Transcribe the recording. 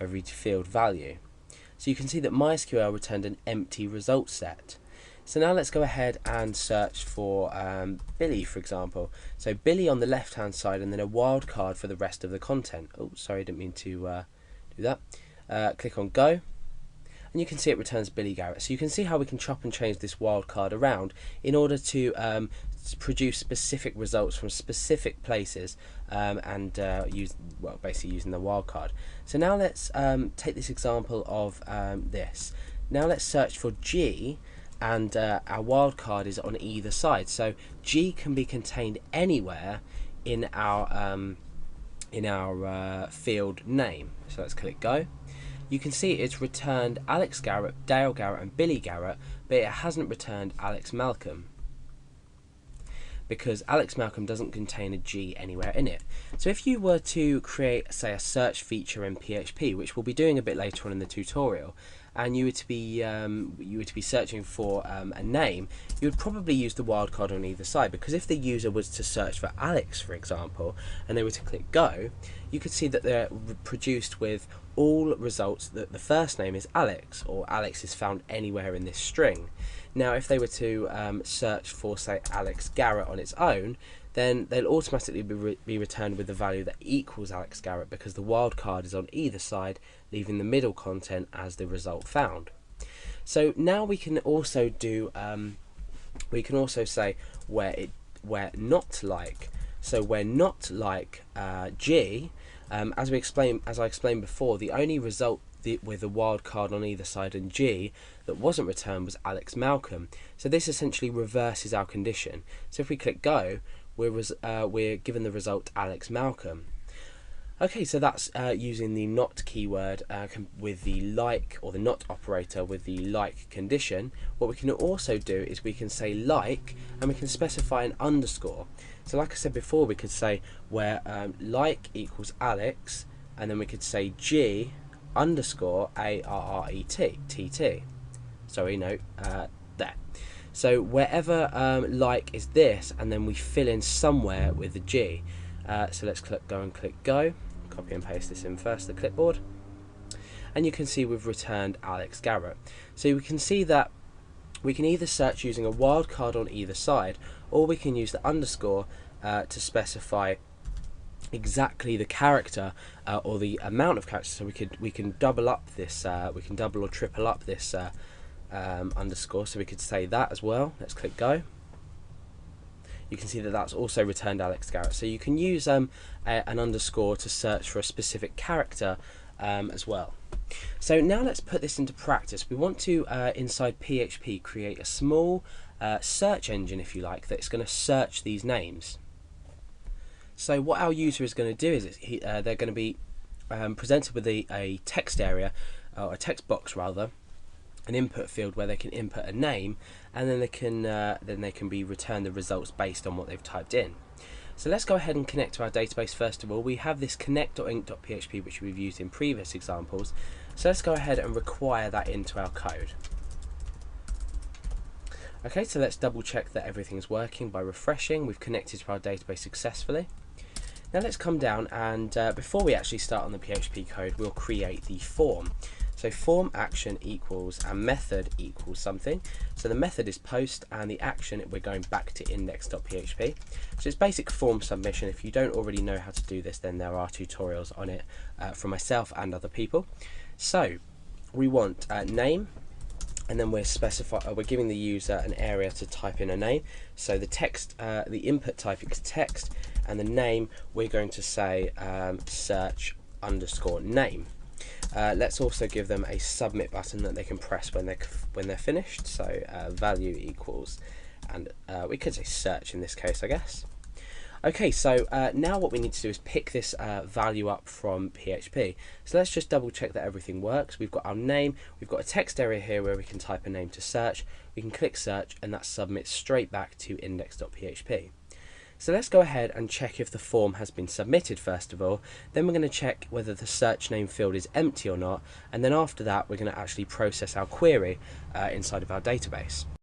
every field value. So you can see that MySQL returned an empty result set. So now let's go ahead and search for Billy, for example. So Billy on the left hand side, and then a wildcard for the rest of the content. Oh, sorry, I didn't mean to do that. Click on Go, and you can see it returns Billy Garrett. So you can see how we can chop and change this wildcard around in order to produce specific results from specific places, and basically using the wildcard. So now let's take this example of this. Now let's search for G, and our wildcard is on either side. So G can be contained anywhere in our field name. So let's click Go. You can see it's returned Alex Garrett, Dale Garrett and Billy Garrett, but it hasn't returned Alex Malcolm, because Alex Malcolm doesn't contain a G anywhere in it. So if you were to create, say, a search feature in PHP, which we'll be doing a bit later on in the tutorial, and you were to be searching for a name, you would probably use the wildcard on either side, because if the user was to search for Alex, for example, and they were to click Go, you could see that they're produced with all results that the first name is Alex, or Alex is found anywhere in this string. Now if they were to search for, say, Alex Garrett on its own, then they'll automatically be returned with the value that equals Alex Garrett, because the wildcard is on either side, leaving the middle content as the result found. So now we can also do say where not like. So where not like G, as I explained before, the only result with a wildcard on either side and G that wasn't returned was Alex Malcolm. So this essentially reverses our condition. So if we click Go, we're given the result Alex Malcolm. Okay, so that's using the not keyword with the like, or the not operator with the like condition. What we can also do is we can say like, and we can specify an underscore. So like I said before, we could say where like equals Alex, and then we could say G underscore ARRETT. Sorry, no, there. So wherever like is this, and then we fill in somewhere with the G. So let's click Go, copy and paste this in first, the clipboard, and you can see we've returned Alex Garrett. So we can see that we can either search using a wildcard on either side, or we can use the underscore to specify exactly the character or the amount of characters. So we can double up this, we can double or triple up this underscore. So we could say that as well. Let's click Go. You can see that that's also returned Alex Garrett. So you can use an underscore to search for a specific character as well. So now let's put this into practice. We want to, inside PHP, create a small search engine, if you like, that's going to search these names. So what our user is going to do is they're going to be presented with a text area, or a text box rather, an input field where they can input a name, and then they can be returned the results based on what they've typed in. So let's go ahead and connect to our database first of all. We have this connect.inc.php which we've used in previous examples. So let's go ahead and require that into our code. Okay, so let's double check that everything's working by refreshing. We've connected to our database successfully. Now let's come down, and before we actually start on the PHP code, we'll create the form. So form action equals a method equals something. So the method is post, and the action, we're going back to index.php. So it's basic form submission. If you don't already know how to do this, then there are tutorials on it from myself and other people. So we want name, and then we're giving the user an area to type in a name. So the text, the input type is text, and the name we're going to say search underscore name. Let's also give them a submit button that they can press when they're finished. So value equals, and we could say search in this case, I guess. Okay, so now what we need to do is pick this value up from PHP. So let's just double check that everything works. We've got our name, we've got a text area here where we can type a name to search. We can click search, and that submits straight back to index.php. So let's go ahead and check if the form has been submitted first of all. Then we're going to check whether the search name field is empty or not, and then after that we're going to actually process our query inside of our database.